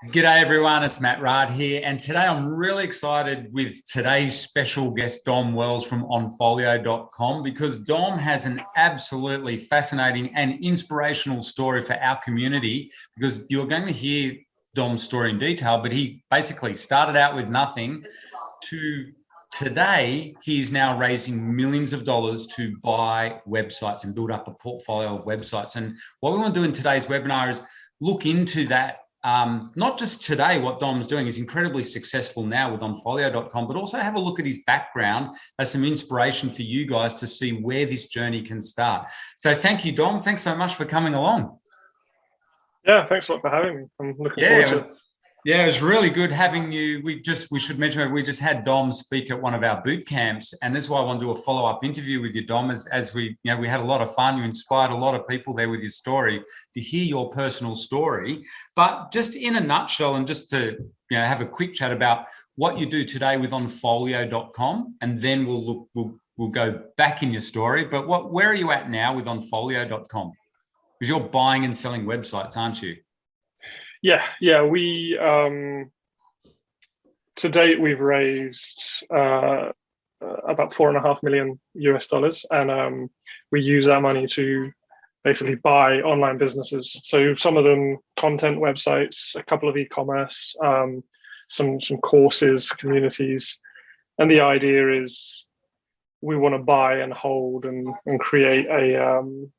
G'day everyone, it's Matt Rard here, and today I'm really excited with today's special guest, Dom Wells from onfolio.com, because Dom has an absolutely fascinating and inspirational story for our community, because you're going to hear Dom's story in detail, but he basically started out with nothing to today. He's now raising millions of dollars to buy websites and build up a portfolio of websites. And what we want to do in today's webinar is look into that. Not just today, what Dom's doing is incredibly successful now with onfolio.com, but also have a look at his background as some inspiration for you guys to see where this journey can start. So thank you, Dom. Thanks so much for coming along. Yeah, thanks a lot for having me. I'm looking forward to it. Yeah, it was really good having you. We should mention we just had Dom speak at one of our boot camps, and this is why I want to do a follow-up interview with you, Dom, as we had a lot of fun. You inspired a lot of people there with your story, to hear your personal story. But just in a nutshell, and just to have a quick chat about what you do today with onfolio.com, and then we'll go back in your story. But where are you at now with onfolio.com? Because you're buying and selling websites, aren't you? Yeah. We to date we've raised about $4.5 million US, and we use that money to basically buy online businesses. So some of them content websites, a couple of e-commerce, some courses, communities, and the idea is we want to buy and hold and create an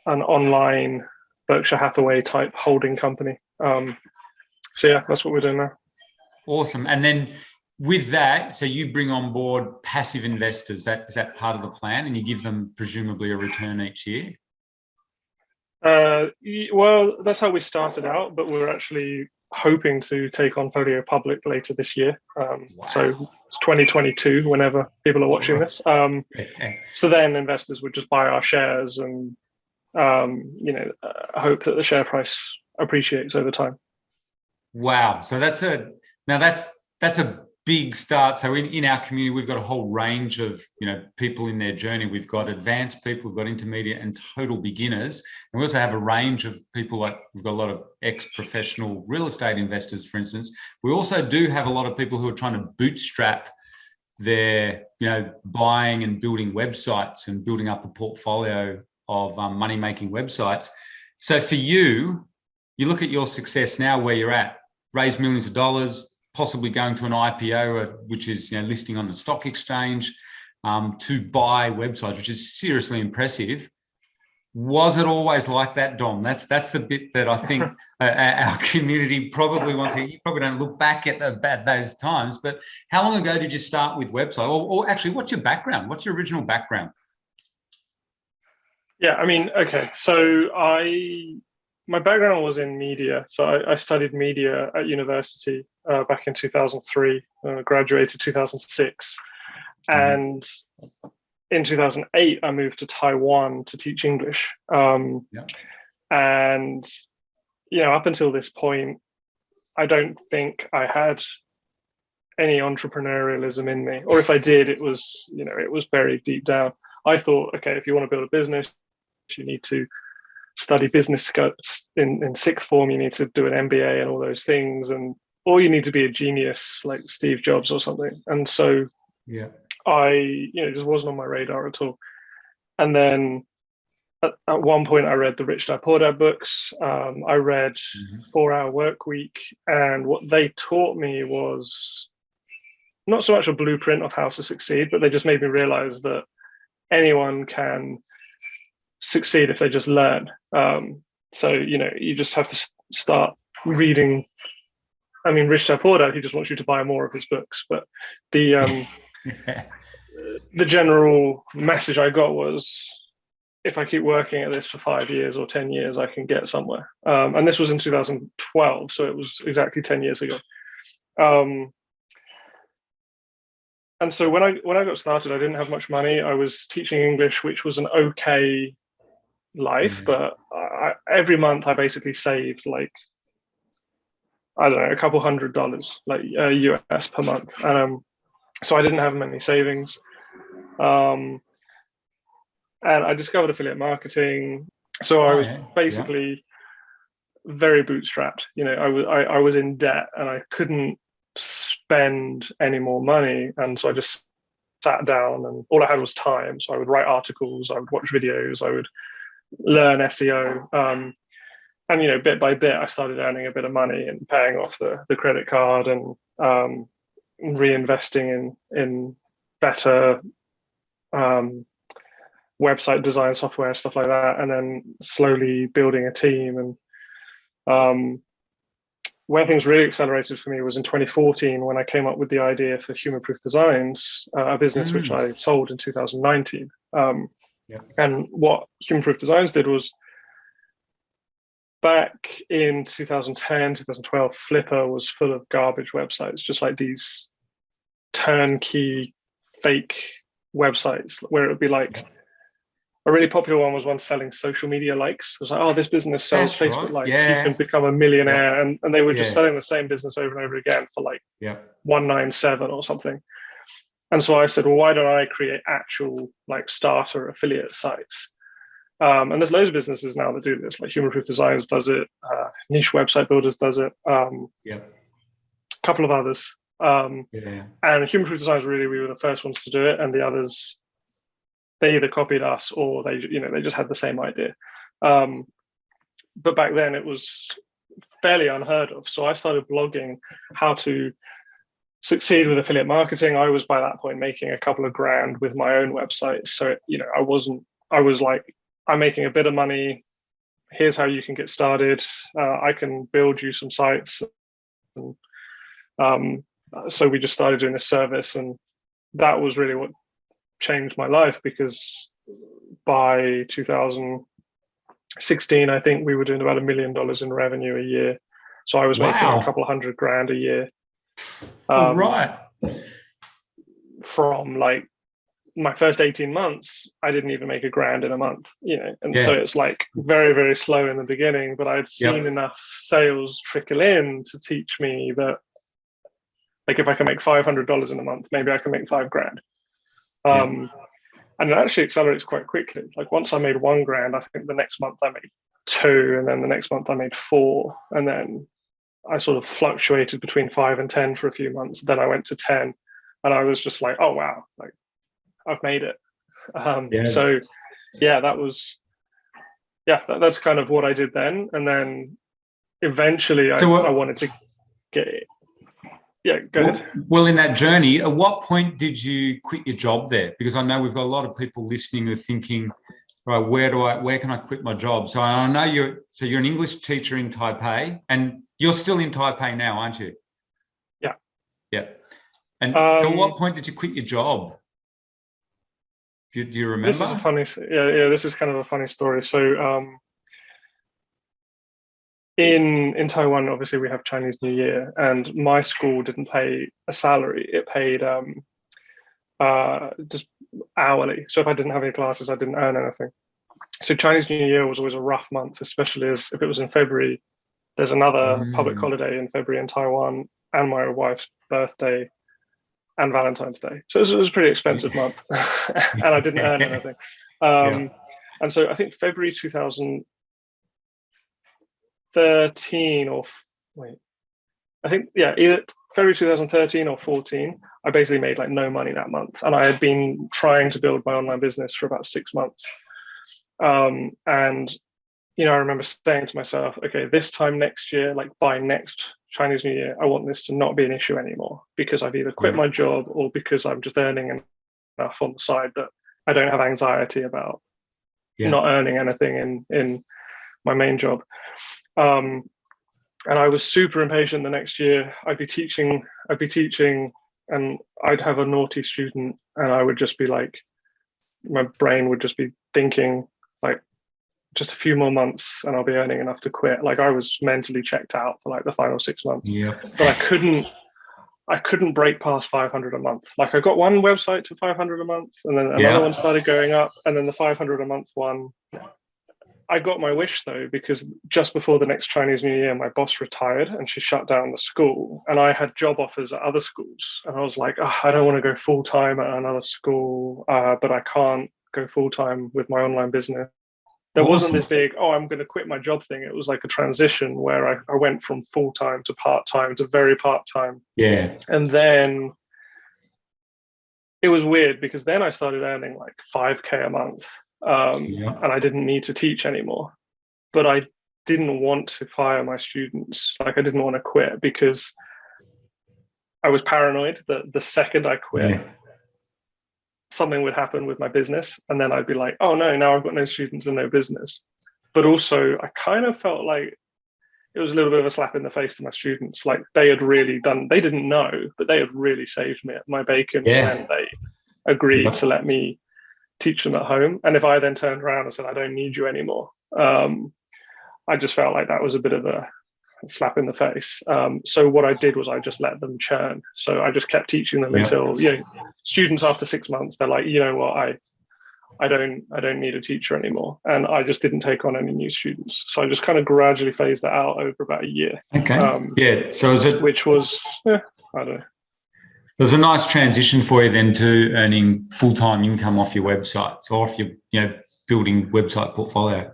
online Berkshire Hathaway type holding company. So yeah, that's what we're doing now. Awesome. And then with that, so you bring on board passive investors. Is that part of the plan? And you give them presumably a return each year? Well, that's how we started out, but we're actually hoping to take Onfolio public later this year. Wow. So it's 2022, whenever people are watching this. So then investors would just buy our shares and hope that the share price appreciates over time. Wow. So that's a big start. So in our community, we've got a whole range of people in their journey. We've got advanced people, we've got intermediate and total beginners. And we also have a range of people, like we've got a lot of ex-professional real estate investors, for instance. We also do have a lot of people who are trying to bootstrap their buying and building websites and building up a portfolio of money-making websites. So for you look at your success now, where you're at, raise millions of dollars, possibly going to an IPO, which is listing on the stock exchange, to buy websites, which is seriously impressive. Was it always like that, Dom? That's the bit that I think our community probably wants to. You probably don't look back at those times, but how long ago did you start with website? Or actually, what's your background? What's your original background? Yeah, I mean, okay. So my background was in media. So I studied media at university back in 2003, graduated 2006. And in 2008, I moved to Taiwan to teach English. And, up until this point, I don't think I had any entrepreneurialism in me. Or if I did, it was buried deep down. I thought, okay, if you want to build a business, you need to study business in sixth form. You need to do an MBA and all those things, or you need to be a genius like Steve Jobs or something. And so, I just wasn't on my radar at all. And then at one point, I read the Rich Dad Poor Dad books. I read 4 Hour Work Week, and what they taught me was not so much a blueprint of how to succeed, but they just made me realize that anyone can succeed if they just learn. So you just have to start reading. I mean, Rich Dad Poor Dad, he just wants you to buy more of his books, but the the general message I got was, if I keep working at this for 5 years or 10 years, I can get somewhere. And this was in 2012, so it was exactly 10 years ago. And so when I got started, I didn't have much money. I was teaching English, which was an okay life, but every month I basically saved like, I don't know, a couple $100, like US per month. So I didn't have many savings. And I discovered affiliate marketing. So I was basically very bootstrapped. You know, I was in debt and I couldn't spend any more money, and so I just sat down, and all I had was time. So I would write articles, I would watch videos, I would learn SEO. And, you know, bit by bit, I started earning a bit of money and paying off the credit card, and reinvesting in better website design software, stuff like that, and then slowly building a team. And where things really accelerated for me was in 2014, when I came up with the idea for Human Proof Designs, a business which I sold in 2019. And what Human Proof Designs did was, back in 2010, 2012, Flipper was full of garbage websites, just like these turnkey fake websites, where it would be like, a really popular one was one selling social media likes. It was like, oh, this business sells Facebook likes. You can become a millionaire. And they were just selling the same business over and over again for like 197 or something. And so I said, well, why don't I create actual like starter affiliate sites? And there's loads of businesses now that do this, like Human Proof Designs does it, Niche Website Builders does it, a couple of others. And Human Proof Designs, really, we were the first ones to do it, and the others, they either copied us or they just had the same idea. But back then it was fairly unheard of. So I started blogging how to succeed with affiliate marketing. I was by that point making a couple of grand with my own website. So, you know, I was like, I'm making a bit of money. Here's how you can get started. I can build you some sites. And, so we just started doing this service, and that was really what changed my life, because by 2016, I think we were doing about $1 million in revenue a year. So I was making a couple of $100,000 a year. From like my first 18 months, I didn't even make $1,000 in a month, you know, and so it's like very, very slow in the beginning, but I'd seen enough sales trickle in to teach me that, like, if I can make $500 in a month, maybe I can make $5,000. And it actually accelerates quite quickly. Like, once I made $1,000, I think the next month I made 2, and then the next month I made 4, and then I sort of fluctuated between 5 and 10 for a few months. Then I went to 10, and I was just like, oh wow, like, I've made it. So yeah, that was, that's kind of what I did then. And then eventually I wanted to get it. Go ahead. Well, in that journey, at what point did you quit your job there? Because I know we've got a lot of people listening who are thinking, right, where can I quit my job? So I know you're an English teacher in Taipei, and you're still in Taipei now, aren't you? Yeah. And so at what point did you quit your job? Do you remember? This is a funny, this is kind of a funny story. So in Taiwan, obviously we have Chinese New Year, and my school didn't pay a salary. It paid just hourly. So if I didn't have any classes, I didn't earn anything. So Chinese New Year was always a rough month, especially as if it was in February. There's another public holiday in February in Taiwan, and my wife's birthday, and Valentine's Day. So it was a pretty expensive month, and I didn't earn anything. And so I think February 2013 either February 2013 or 14, I basically made like no money that month. And I had been trying to build my online business for about 6 months. And, you know, I remember saying to myself, okay, this time next year, like by next Chinese New Year, I want this to not be an issue anymore, because I've either quit my job or because I'm just earning enough on the side that I don't have anxiety about not earning anything in my main job. And I was super impatient the next year. I'd be teaching, and I'd have a naughty student, and I would just be like, my brain would just be thinking like, just a few more months and I'll be earning enough to quit. Like, I was mentally checked out for like the final 6 months. But I couldn't break past 500 a month. Like, I got one website to 500 a month, and then another one started going up, and then the 500 a month one. I got my wish though, because just before the next Chinese New Year, my boss retired and she shut down the school, and I had job offers at other schools, and I was like, I don't want to go full time at another school, but I can't go full time with my online business. there wasn't Awesome. this big, oh, I'm going to quit my job thing. It was like a transition where I went from full-time to part-time to very part-time. Yeah. And then it was weird because then I started earning like 5K a month, Yeah. and I didn't need to teach anymore. But I didn't want to fire my students. Like I didn't want to quit because I was paranoid that the second I quit, Yeah. something would happen with my business. And then I'd be like, oh no, now I've got no students and no business. But also I kind of felt like it was a little bit of a slap in the face to my students. Like they had really done, they didn't know, but they had really saved me at my bacon Yeah. when they agreed Yeah. to let me teach them at home. And if I then turned around and said, I don't need you anymore, I just felt like that was a bit of a slap in the face. So what I did was I just let them churn. So I just kept teaching them Yeah. until, students after 6 months, they're like, you know what, I don't need a teacher anymore. And I just didn't take on any new students. So I just kind of gradually phased that out over about a year. Okay. Yeah. So is it, Which was, I don't know. there's a nice transition for you then to earning full-time income off your websites or off your, building website portfolio.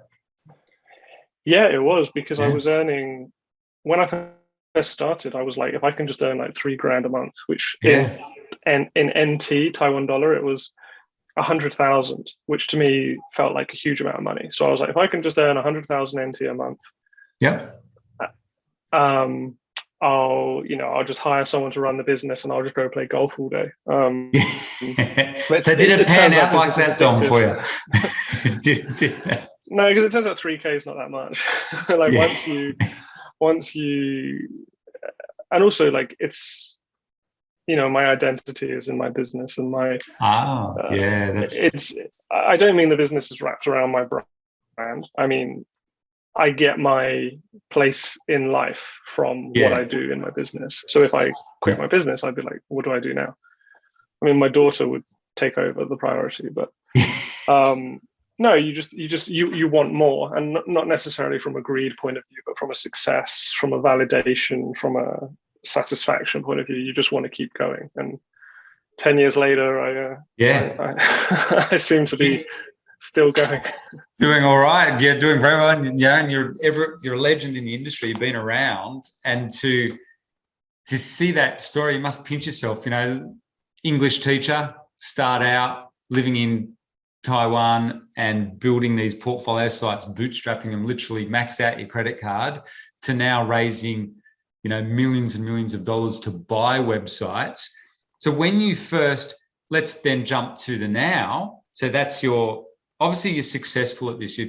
Yeah, it was because I Yeah. was earning, when I first started, I was like, if I can just earn like $3,000 a month, which Yeah. in NT, Taiwan dollar, it was 100,000, which to me felt like a huge amount of money. So I was like, if I can just earn 100,000 NT a month, Yep. I'll just hire someone to run the business and I'll just go play golf all day. So did it pan turns out like business is that, Dom, for you? No, because it turns out 3K is not that much. Like Yeah. once you, and also like it's, my identity is in my business and my, I don't mean the business is wrapped around my brand. I mean, I get my place in life from what I do in my business. So if I quit my business, I'd be like, what do I do now? I mean, my daughter would take over the priority, but no, you want more, and not necessarily from a greed point of view, but from a success, from a validation, from a satisfaction point of view. You just want to keep going. And 10 years later, I seem to be still going. Doing all right. Yeah, doing very well. And you're a legend in the industry. You've been around, and to see that story, you must pinch yourself. English teacher, start out living in Taiwan and building these portfolio sites, bootstrapping them, literally maxed out your credit card, to now raising, millions and millions of dollars to buy websites. So when you first, let's then jump to the now. So that's obviously you're successful at this.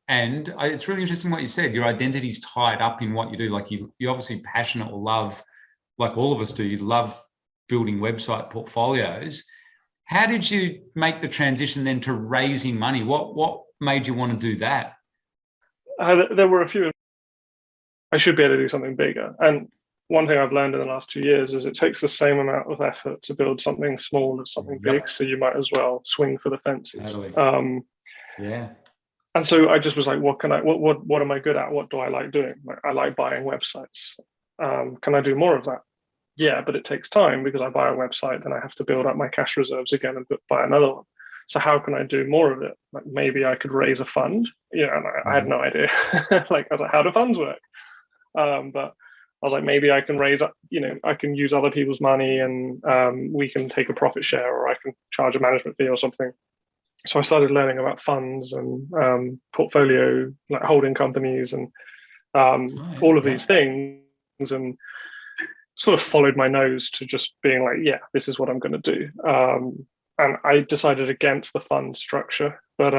And it's really interesting what you said. Your identity is tied up in what you do. Like you're obviously passionate or love, like all of us do. You love building website portfolios. How did you make the transition then to raising money? What made you want to do that? There were a few. I should be able to do something bigger. And one thing I've learned in the last 2 years is it takes the same amount of effort to build something small as something big. So you might as well swing for the fences. Totally. Yeah. And so I just was like, what am I good at? What do I like doing? Like, I like buying websites. Can I do more of that? Yeah, but it takes time because I buy a website, then I have to build up my cash reserves again and buy another one. So how can I do more of it? Like maybe I could raise a fund. And I had no idea. Like I was like, how do funds work? But I was like, maybe I can I can use other people's money and we can take a profit share, or I can charge a management fee or something. So I started learning about funds and portfolio, like holding companies and all of these things, and sort of followed my nose to just being like, yeah, this is what I'm going to do. And I decided against the fund structure, but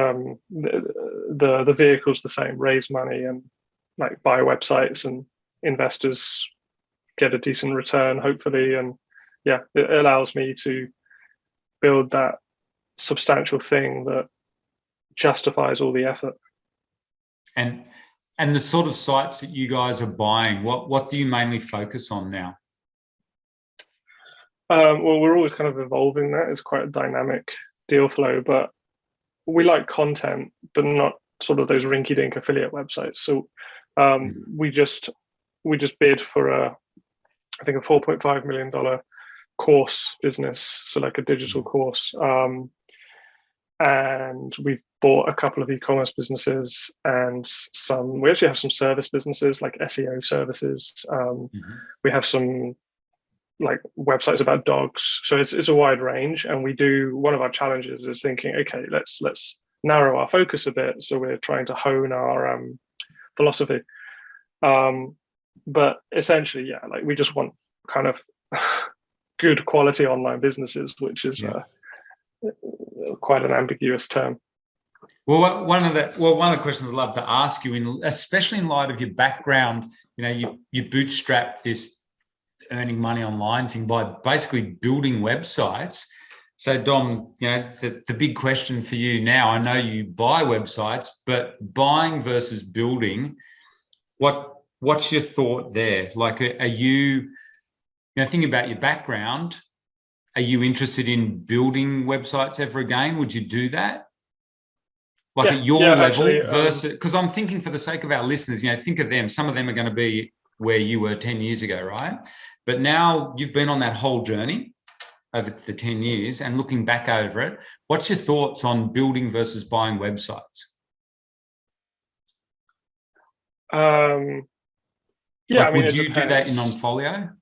the vehicle's the same: raise money and like buy websites, and investors get a decent return, hopefully. And yeah, it allows me to build that substantial thing that justifies all the effort. And the sort of sites that you guys are buying, what do you mainly focus on now? Well, we're always kind of evolving that. It's quite a dynamic deal flow, but we like content, but not sort of those rinky-dink affiliate websites. So we just bid for I think a $4.5 million course business, so like a digital course. And we've bought a couple of e-commerce businesses and we actually have some service businesses like SEO services. We have some like websites about dogs. So it's a wide range. And one of our challenges is thinking, okay, let's narrow our focus a bit. So we're trying to hone our philosophy. But essentially, yeah, like we just want kind of good quality online businesses, which is quite an ambiguous term. Well, one of the questions I'd love to ask you, especially in light of your background, you bootstrapped this earning money online thing by basically building websites. So Dom, the big question for you now, I know you buy websites, but buying versus building, what's your thought there? Like, are you thinking about your background, are you interested in building websites ever again? Would you do that? Like at your level actually, versus, because I'm thinking for the sake of our listeners, think of them. Some of them are going to be where you were 10 years ago, right? But now you've been on that whole journey over the 10 years and looking back over it. What's your thoughts on building versus buying websites? Would you do that in Onfolio?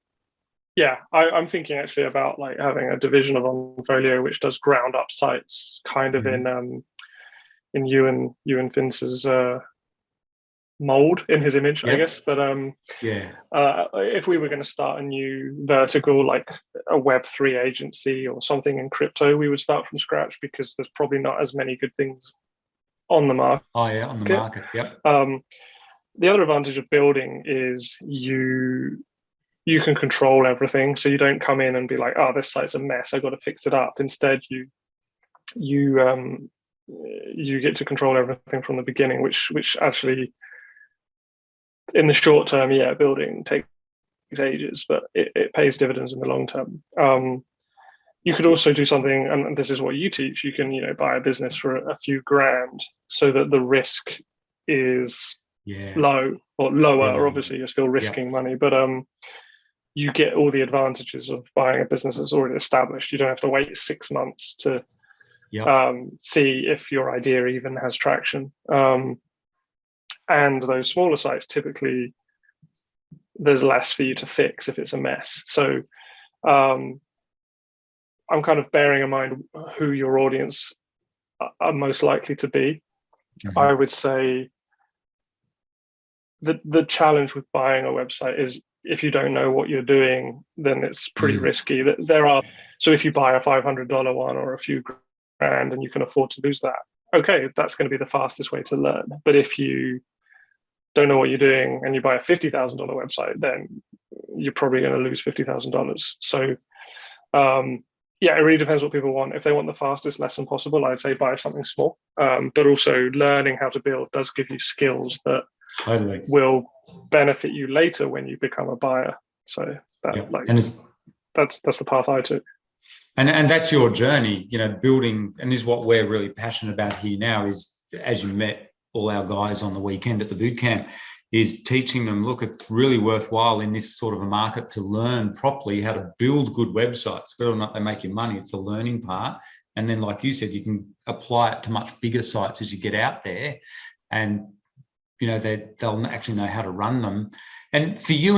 Yeah, I'm thinking actually about like having a division of Onfolio which does ground up sites, kind of in Ewan Fince's mold, in his image, I guess. But if we were going to start a new vertical like a Web3 agency or something in crypto, we would start from scratch because there's probably not as many good things on the market. Oh yeah, on the market. Yep. The other advantage of building is you can control everything, so you don't come in and be like, oh, this site's a mess, I've got to fix it up. Instead, you get to control everything from the beginning, which actually in the short term, building takes ages, but it pays dividends in the long term. You could also do something, and this is what you teach, you can buy a business for a few grand so that the risk is low or lower. Obviously you're still risking money, but you get all the advantages of buying a business that's already established. You don't have to wait 6 months to see if your idea even has traction. And those smaller sites, typically there's less for you to fix if it's a mess. So I'm kind of bearing in mind who your audience are most likely to be. I would say the challenge with buying a website is if you don't know what you're doing, then it's pretty risky. So if you buy a $500 one or a few grand and you can afford to lose that, okay, that's going to be the fastest way to learn. But if you don't know what you're doing and you buy a $50,000 website, then you're probably going to lose $50,000. So it really depends what people want. If they want the fastest lesson possible, I'd say buy something small. But also learning how to build does give you skills that will benefit you later when you become a buyer. So that's the path I took. And that's your journey, building, and is what we're really passionate about here now is, as you met all our guys on the weekend at the boot camp, is teaching them, look, it's really worthwhile in this sort of a market to learn properly how to build good websites. Whether or not they make you money, it's the learning part. And then, like you said, you can apply it to much bigger sites as you get out there, and they'll actually know how to run them. And for you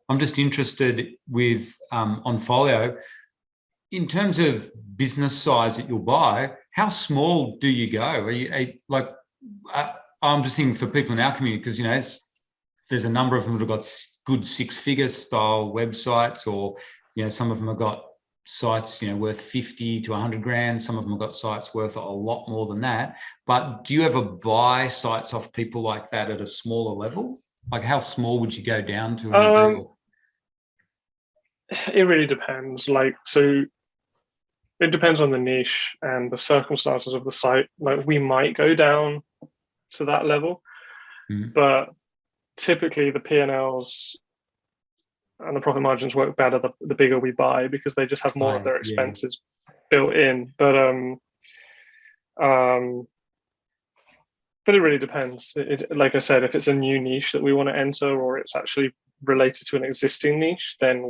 I'm just interested with Onfolio, in terms of business size that you'll buy, how small do you go? Are you I'm just thinking for people in our community, because there's a number of them that have got good 6-figure style websites, or some of them have got sites worth 50 to 100 grand. Some of them have got sites worth a lot more than that. But do you ever buy sites off people like that at a smaller level? Like, how small would you go down to in a deal? It really depends. So it depends on the niche and the circumstances of the site. Like, we might go down to that level, but typically the P&Ls and the profit margins work better the bigger we buy, because they just have more of their expenses built in. But it really depends. Like I said, if it's a new niche that we want to enter, or it's actually related to an existing niche, then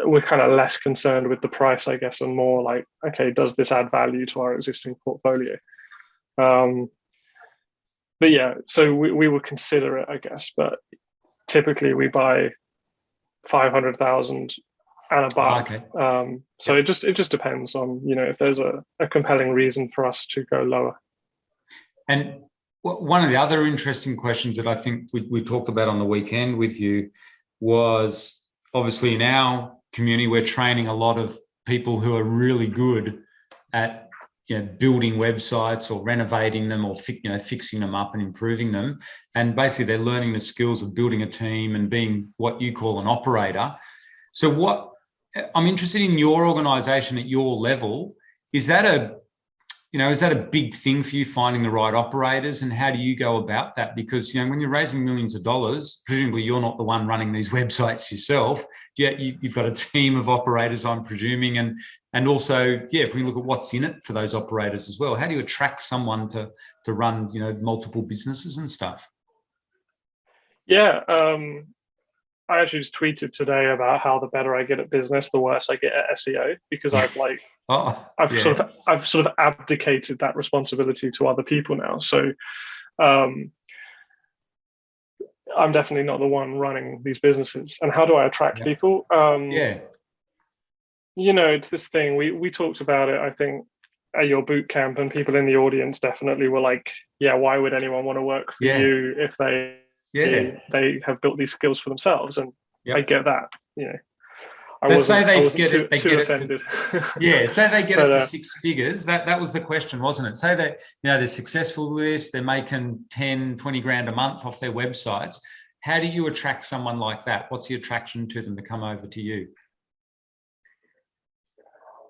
we're kind of less concerned with the price, I guess, and more like, okay, does this add value to our existing portfolio? But yeah, so we would consider it, I guess, but typically we buy 500,000 and above. Okay. So it just depends on, if there's a compelling reason for us to go lower. And one of the other interesting questions that I think we talked about on the weekend with you was, obviously in our community, we're training a lot of people who are really good at building websites or renovating them or fixing them up and improving them. And basically they're learning the skills of building a team and being what you call an operator. So I'm interested in your organization at your level. Is that a big thing for you, finding the right operators, and how do you go about that? Because, when you're raising millions of dollars, presumably you're not the one running these websites yourself. You've got a team of operators, I'm presuming. And also, if we look at what's in it for those operators as well, how do you attract someone to run, multiple businesses and stuff? Yeah. I actually just tweeted today about how the better I get at business, the worse I get at SEO, because I've sort of abdicated that responsibility to other people now. So I'm definitely not the one running these businesses. And how do I attract people? It's this thing, we talked about it, I think, at your boot camp, and people in the audience definitely were like, why would anyone want to work for you if they have built these skills for themselves? And I get that, Say they get it to 6 figures. That was the question, wasn't it? Say that they're successful with this, they're making 10, 20 grand a month off their websites. How do you attract someone like that? What's the attraction to them to come over to you?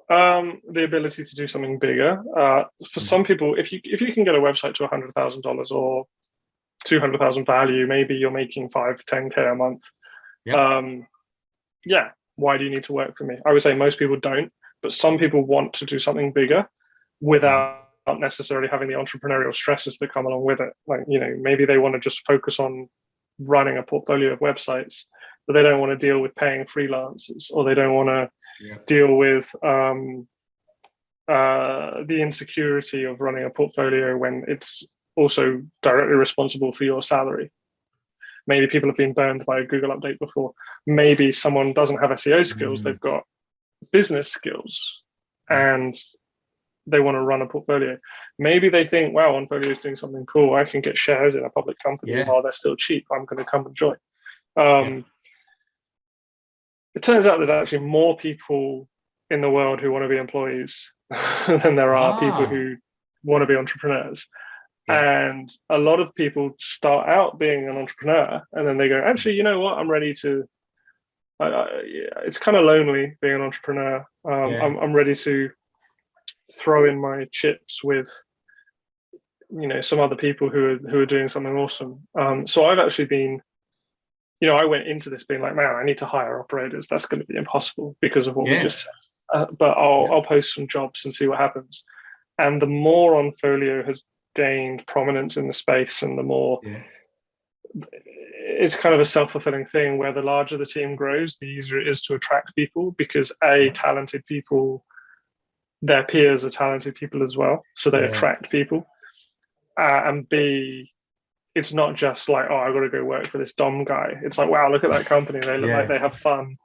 The ability to do something bigger. For some people, if you can get a website to $100,000 or 200,000 value, maybe you're making 5-10K a month. Why do you need to work for me? I would say most people don't, but some people want to do something bigger without necessarily having the entrepreneurial stresses that come along with it. Like, maybe they want to just focus on running a portfolio of websites, but they don't want to deal with paying freelancers, or they don't want to deal with the insecurity of running a portfolio when it's also directly responsible for your salary. Maybe people have been burned by a Google update before. Maybe someone doesn't have SEO skills, they've got business skills, and they want to run a portfolio. Maybe they think, wow, Onfolio is doing something cool. I can get shares in a public company while they're still cheap. I'm going to come and join. It turns out there's actually more people in the world who want to be employees than there are people who want to be entrepreneurs. And a lot of people start out being an entrepreneur, and then they go, actually, you know what? I'm ready to. It's kind of lonely being an entrepreneur. I'm ready to throw in my chips with, some other people who are doing something awesome. So I've actually been, I went into this being like, man, I need to hire operators. That's going to be impossible because of what we just said. But I'll post some jobs and see what happens. And the more Onfolio has gained prominence in the space, and the more it's kind of a self-fulfilling thing where the larger the team grows, the easier it is to attract people, because talented people, their peers are talented people as well, so they attract people, and B, it's not just like, oh, I've got to go work for this Dom guy. It's like, wow, look at that company, they look like they have fun.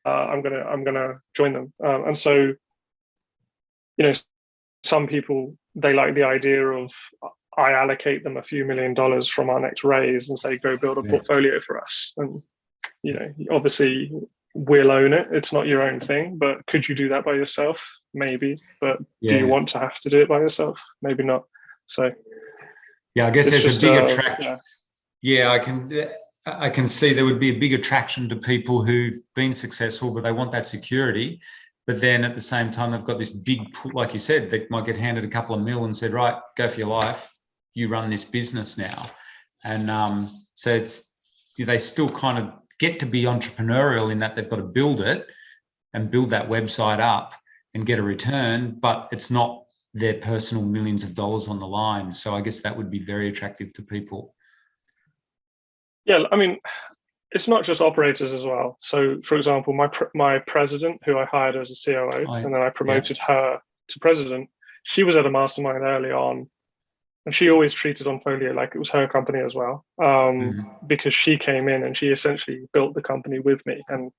I'm gonna join them. And so, some people, they like the idea of, I allocate them a few $1 million from our next raise and say, go build a portfolio for us. And, obviously we'll own it. It's not your own thing, but could you do that by yourself? Maybe. But do you want to have to do it by yourself? Maybe not. So I guess there's a big attraction. I can see there would be a big attraction to people who've been successful, but they want that security. But then at the same time, they've got this big, like you said, they might get handed a couple of mil and said, right, go for your life. You run this business now. And so they still kind of get to be entrepreneurial in that they've got to build it and build that website up and get a return, but it's not their personal millions of dollars on the line. So I guess that would be very attractive to people. Yeah, I mean, it's not just operators as well. So, for example, my president, who I hired as a COO, and then I Yeah. promoted her to president, she was at a mastermind early on, and she always treated Onfolio like it was her company as well, because she came in and she essentially built the company with me, and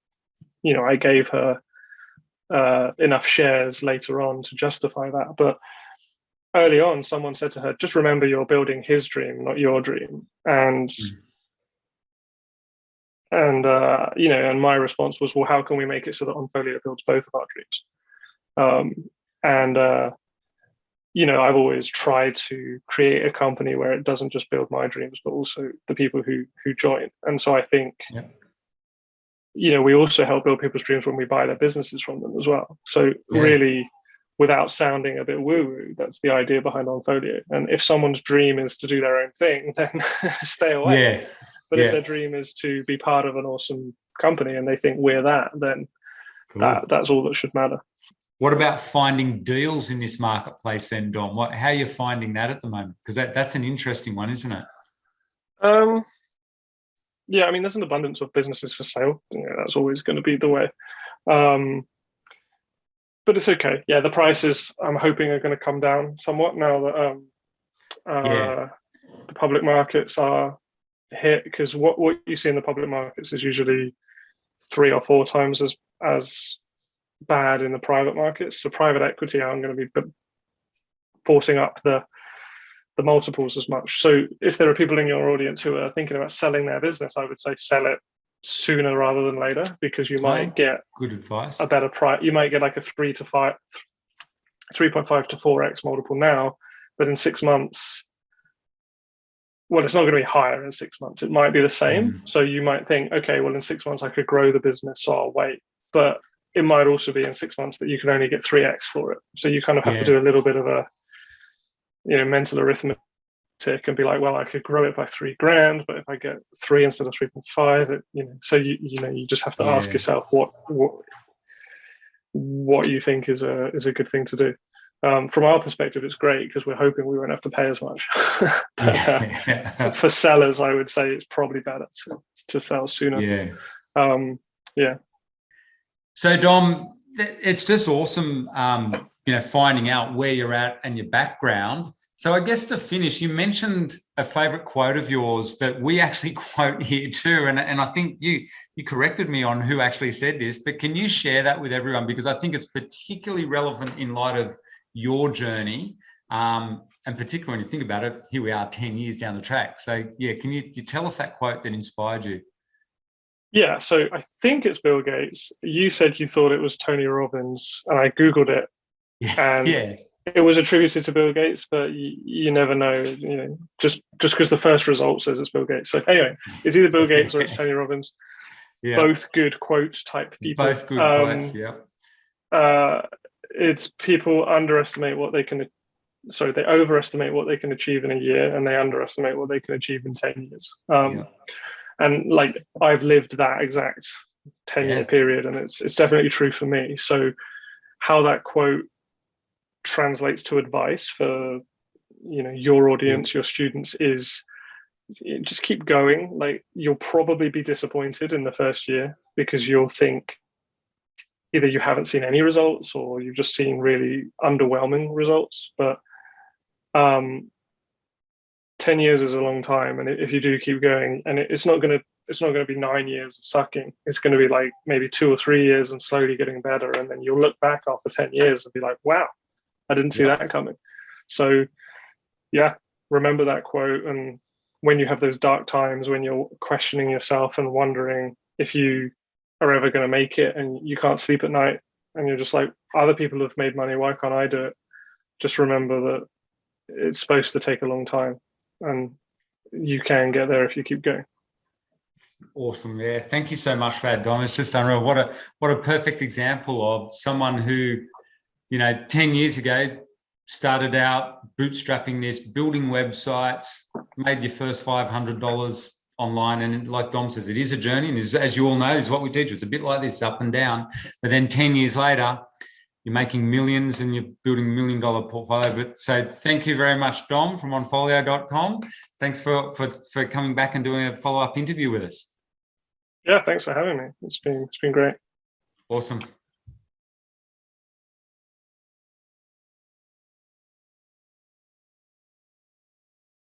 I gave her enough shares later on to justify that. But early on, someone said to her, "Just remember, you're building his dream, not your dream." And my response was, well, how can we make it so that Onfolio builds both of our dreams? I've always tried to create a company where it doesn't just build my dreams, but also the people who join. And so I think, we also help build people's dreams when we buy their businesses from them as well. So really, without sounding a bit woo-woo, that's the idea behind Onfolio. And if someone's dream is to do their own thing, then stay away. Yeah. But if their dream is to be part of an awesome company and they think we're that, then that's all that should matter. What about finding deals in this marketplace then, Dom? How are you finding that at the moment? Because that's an interesting one, isn't it? Yeah, I mean, there's an abundance of businesses for sale. That's always going to be the way. But it's okay. Yeah, the prices, I'm hoping, are going to come down somewhat now that the public markets are hit, because what you see in the public markets is usually 3 or 4 times as bad in the private markets. So private equity aren't going to be forcing up the multiples as much. So if there are people in your audience who are thinking about selling their business, I would say sell it sooner rather than later, because you might get good advice, a better price. You might get like a 3.5 to 4x multiple now, but in 6 months, well, it's not going to be higher in 6 months. It might be the same. So you might think, okay, well, in 6 months I could grow the business, so I'll wait. But it might also be in 6 months that you can only get 3x for it. So you kind of have to do a little bit of a mental arithmetic and be like, well, I could grow it by $3,000, but if I get 3 instead of 3.5, so you just have to ask yourself what you think is a good thing to do. From our perspective, it's great because we're hoping we won't have to pay as much. For sellers, I would say it's probably better to sell sooner. So Dom, it's just awesome, finding out where you're at and your background. So I guess to finish, you mentioned a favorite quote of yours that we actually quote here too. And I think you corrected me on who actually said this, but can you share that with everyone? Because I think it's particularly relevant in light of your journey. And particularly when you think about it, here we are 10 years down the track. So can you tell us that quote that inspired you? Yeah, so I think it's Bill Gates. You said you thought it was Tony Robbins, and I Googled it. And it was attributed to Bill Gates, but you never know, just because the first result says it's Bill Gates. So anyway, it's either Bill Gates or it's Tony Robbins. Both good quote type people. Both good quotes, it's people underestimate what they can. Sorry, they overestimate what they can achieve in a year, and they underestimate what they can achieve in 10 years. And like I've lived that exact 10-year period, and it's definitely true for me. So how that quote translates to advice for your audience, your students, is just keep going. Like, you'll probably be disappointed in the first year because you'll think either you haven't seen any results or you've just seen really underwhelming results. But 10 years is a long time, and if you do keep going, and it's not going to be 9 years of sucking. It's going to be like maybe 2 or 3 years and slowly getting better, and then you'll look back after 10 years and be like, wow, I didn't see that coming. So remember that quote. And when you have those dark times, when you're questioning yourself and wondering if you are ever going to make it, and you can't sleep at night, and you're just like, other people have made money, why can't I do it? Just remember that it's supposed to take a long time, and you can get there if you keep going. Awesome. Yeah. Thank you so much for that, Dom. It's just unreal. What a perfect example of someone who, 10 years ago started out bootstrapping this, building websites, made your first $500 online. And like Dom says, it is a journey. And as you all know, is what we teach. It's a bit like this, up and down. But then 10 years later, you're making millions and you're building $1 million portfolio. But so thank you very much, Dom, from onfolio.com. Thanks for coming back and doing a follow-up interview with us. Yeah, thanks for having me. It's been great. Awesome.